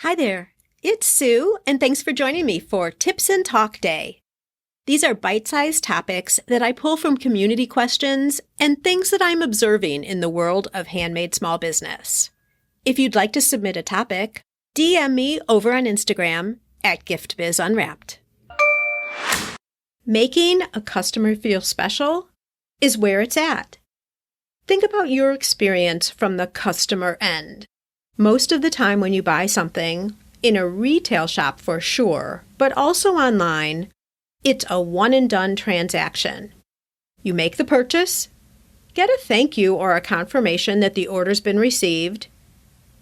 Hi there, it's Sue, and thanks for joining me for Tips and Talk Day. These are bite-sized topics that I pull from community questions and things that I'm observing in the world of handmade small business. If you'd like to submit a topic, DM me over on Instagram at GiftBizUnwrapped. Making a customer feel special is where it's at. Think about your experience from the customer end. Most of the time when you buy something, in a retail shop for sure, but also online, it's a one-and-done transaction. You make the purchase, get a thank you or a confirmation that the order's been received,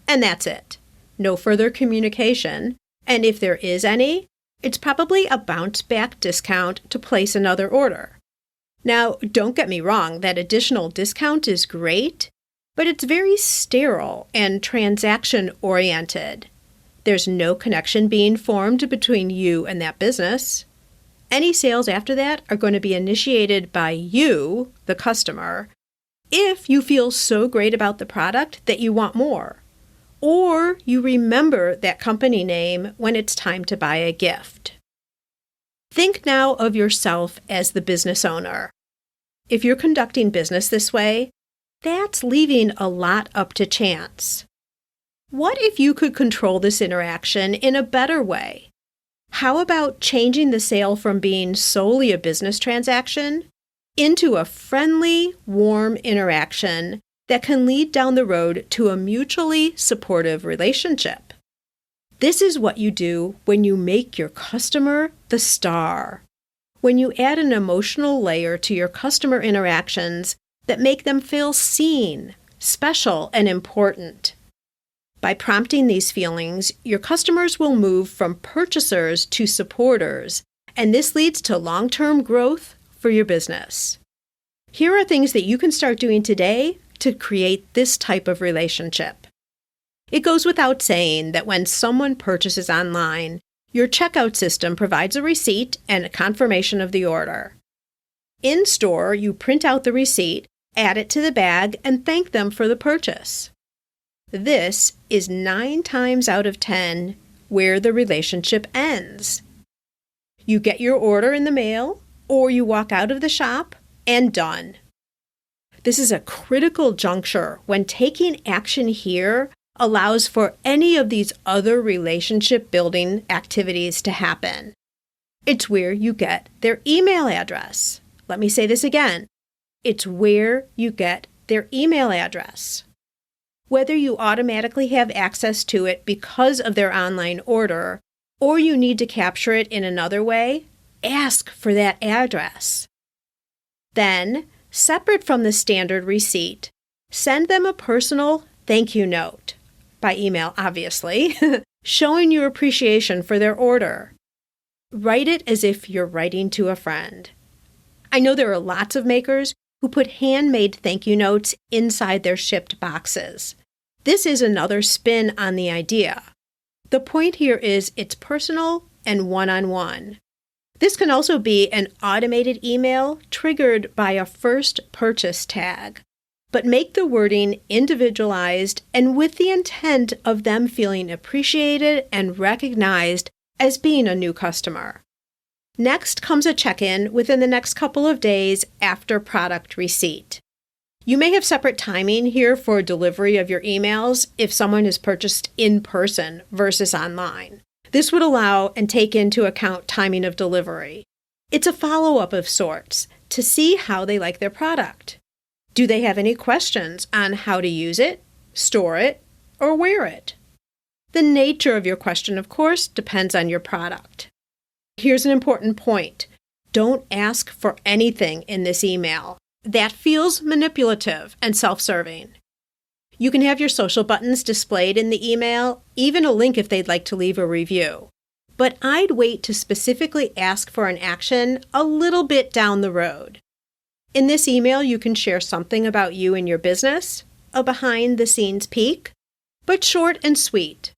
and that's it. No further communication, and if there is any, it's probably a bounce-back discount to place another order. Now, don't get me wrong, that additional discount is great, but it's very sterile and transaction-oriented. There's no connection being formed between you and that business. Any sales after that are going to be initiated by you, the customer, if you feel so great about the product that you want more, or you remember that company name when it's time to buy a gift. Think now of yourself as the business owner. If you're conducting business this way, that's leaving a lot up to chance. What if you could control this interaction in a better way? How about changing the sale from being solely a business transaction into a friendly, warm interaction that can lead down the road to a mutually supportive relationship? This is what you do when you make your customer the star. When you add an emotional layer to your customer interactions that make them feel seen, special, and important. By prompting these feelings, your customers will move from purchasers to supporters, and this leads to long-term growth for your business. Here are things that you can start doing today to create this type of relationship. It goes without saying that when someone purchases online, your checkout system provides a receipt and a confirmation of the order. In store, you print out the receipt, add it to the bag, and thank them for the purchase. This is 9 times out of 10 where the relationship ends. You get your order in the mail, or you walk out of the shop, and done. This is a critical juncture when taking action here allows for any of these other relationship-building activities to happen. It's where you get their email address. Let me say this again. It's where you get their email address. Whether you automatically have access to it because of their online order, or you need to capture it in another way, ask for that address. Then, separate from the standard receipt, send them a personal thank you note, by email obviously, showing your appreciation for their order. Write it as if you're writing to a friend. I know there are lots of makers who put handmade thank you notes inside their shipped boxes. This is another spin on the idea. The point here is it's personal and one-on-one. This can also be an automated email triggered by a first purchase tag, but make the wording individualized and with the intent of them feeling appreciated and recognized as being a new customer. Next comes a check-in within the next couple of days after product receipt. You may have separate timing here for delivery of your emails if someone has purchased in person versus online. This would allow and take into account timing of delivery. It's a follow-up of sorts to see how they like their product. Do they have any questions on how to use it, store it, or wear it? The nature of your question, of course, depends on your product. Here's an important point. Don't ask for anything in this email. That feels manipulative and self-serving. You can have your social buttons displayed in the email, even a link if they'd like to leave a review. But I'd wait to specifically ask for an action a little bit down the road. In this email, you can share something about you and your business, a behind-the-scenes peek, but short and sweet.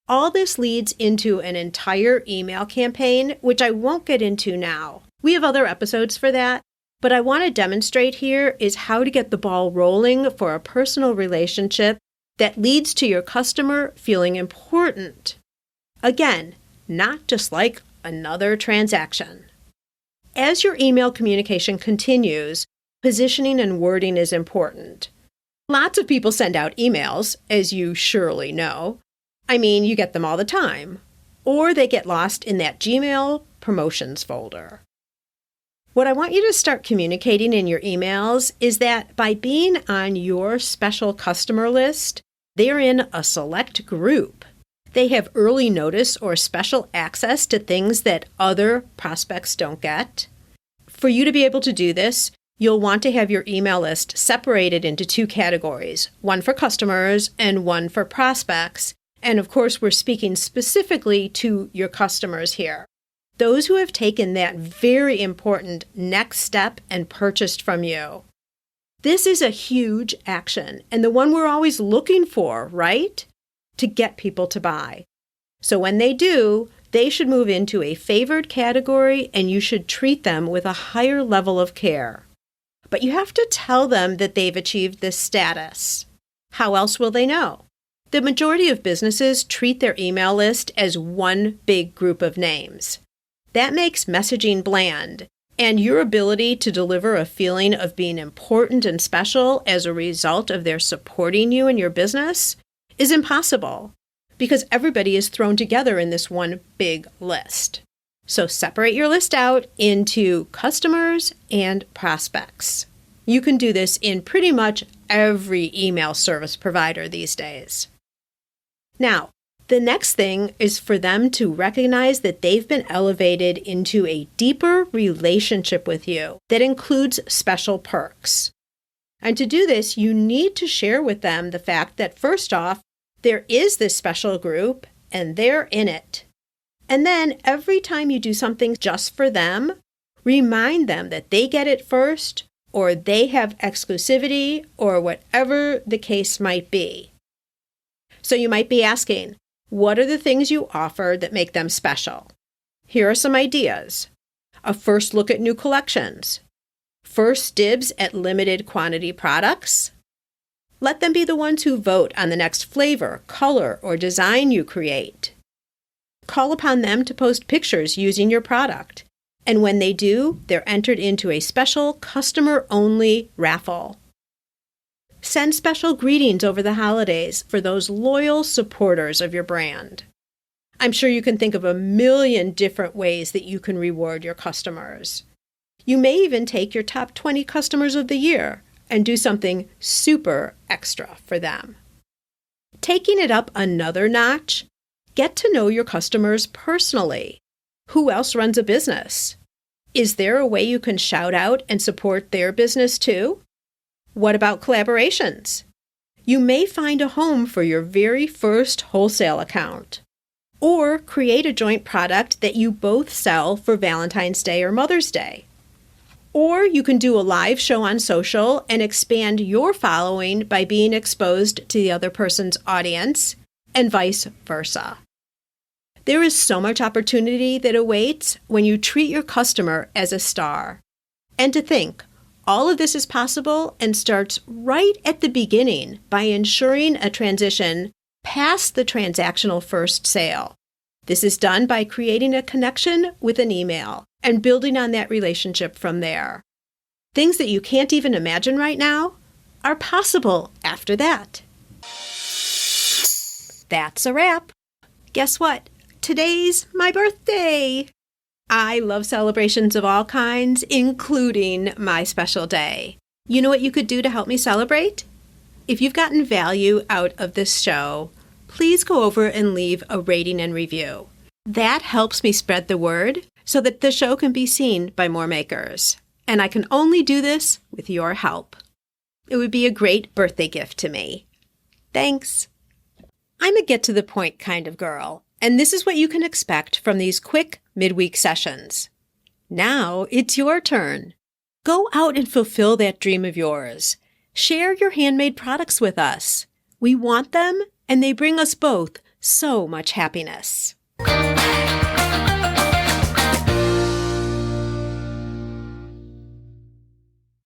All this leads into an entire email campaign, which I won't get into now. We have other episodes for that, but I want to demonstrate here is how to get the ball rolling for a personal relationship that leads to your customer feeling important. Again, not just like another transaction. As your email communication continues, positioning and wording is important. Lots of people send out emails, as you surely know. I mean, you get them all the time. Or they get lost in that Gmail promotions folder. What I want you to start communicating in your emails is that by being on your special customer list, they're in a select group. They have early notice or special access to things that other prospects don't get. For you to be able to do this, you'll want to have your email list separated into two categories, one for customers and one for prospects. And of course, we're speaking specifically to your customers here. Those who have taken that very important next step and purchased from you. This is a huge action and the one we're always looking for, right? To get people to buy. So when they do, they should move into a favored category and you should treat them with a higher level of care. But you have to tell them that they've achieved this status. How else will they know? The majority of businesses treat their email list as one big group of names. That makes messaging bland, and your ability to deliver a feeling of being important and special as a result of their supporting you in your business is impossible, because everybody is thrown together in this one big list. So separate your list out into customers and prospects. You can do this in pretty much every email service provider these days. Now, the next thing is for them to recognize that they've been elevated into a deeper relationship with you that includes special perks. And to do this, you need to share with them the fact that first off, there is this special group and they're in it. And then every time you do something just for them, remind them that they get it first or they have exclusivity or whatever the case might be. So you might be asking, what are the things you offer that make them special? Here are some ideas. A first look at new collections. First dibs at limited quantity products. Let them be the ones who vote on the next flavor, color, or design you create. Call upon them to post pictures using your product. And when they do, they're entered into a special customer-only raffle. Send special greetings over the holidays for those loyal supporters of your brand. I'm sure you can think of a million different ways that you can reward your customers. You may even take your top 20 customers of the year and do something super extra for them. Taking it up another notch, get to know your customers personally. Who else runs a business? Is there a way you can shout out and support their business too? What about collaborations? You may find a home for your very first wholesale account. Or create a joint product that you both sell for Valentine's Day or Mother's Day. Or you can do a live show on social and expand your following by being exposed to the other person's audience, and vice versa. There is so much opportunity that awaits when you treat your customer as a star. And to think, all of this is possible and starts right at the beginning by ensuring a transition past the transactional first sale. This is done by creating a connection with an email and building on that relationship from there. Things that you can't even imagine right now are possible after that. That's a wrap. Guess what? Today's my birthday. I love celebrations of all kinds, including my special day. You know what you could do to help me celebrate? If you've gotten value out of this show, please go over and leave a rating and review. That helps me spread the word so that the show can be seen by more makers. And I can only do this with your help. It would be a great birthday gift to me. Thanks. I'm a get-to-the-point kind of girl, and this is what you can expect from these quick midweek sessions. Now it's your turn. Go out and fulfill that dream of yours. Share your handmade products with us. We want them, and they bring us both so much happiness.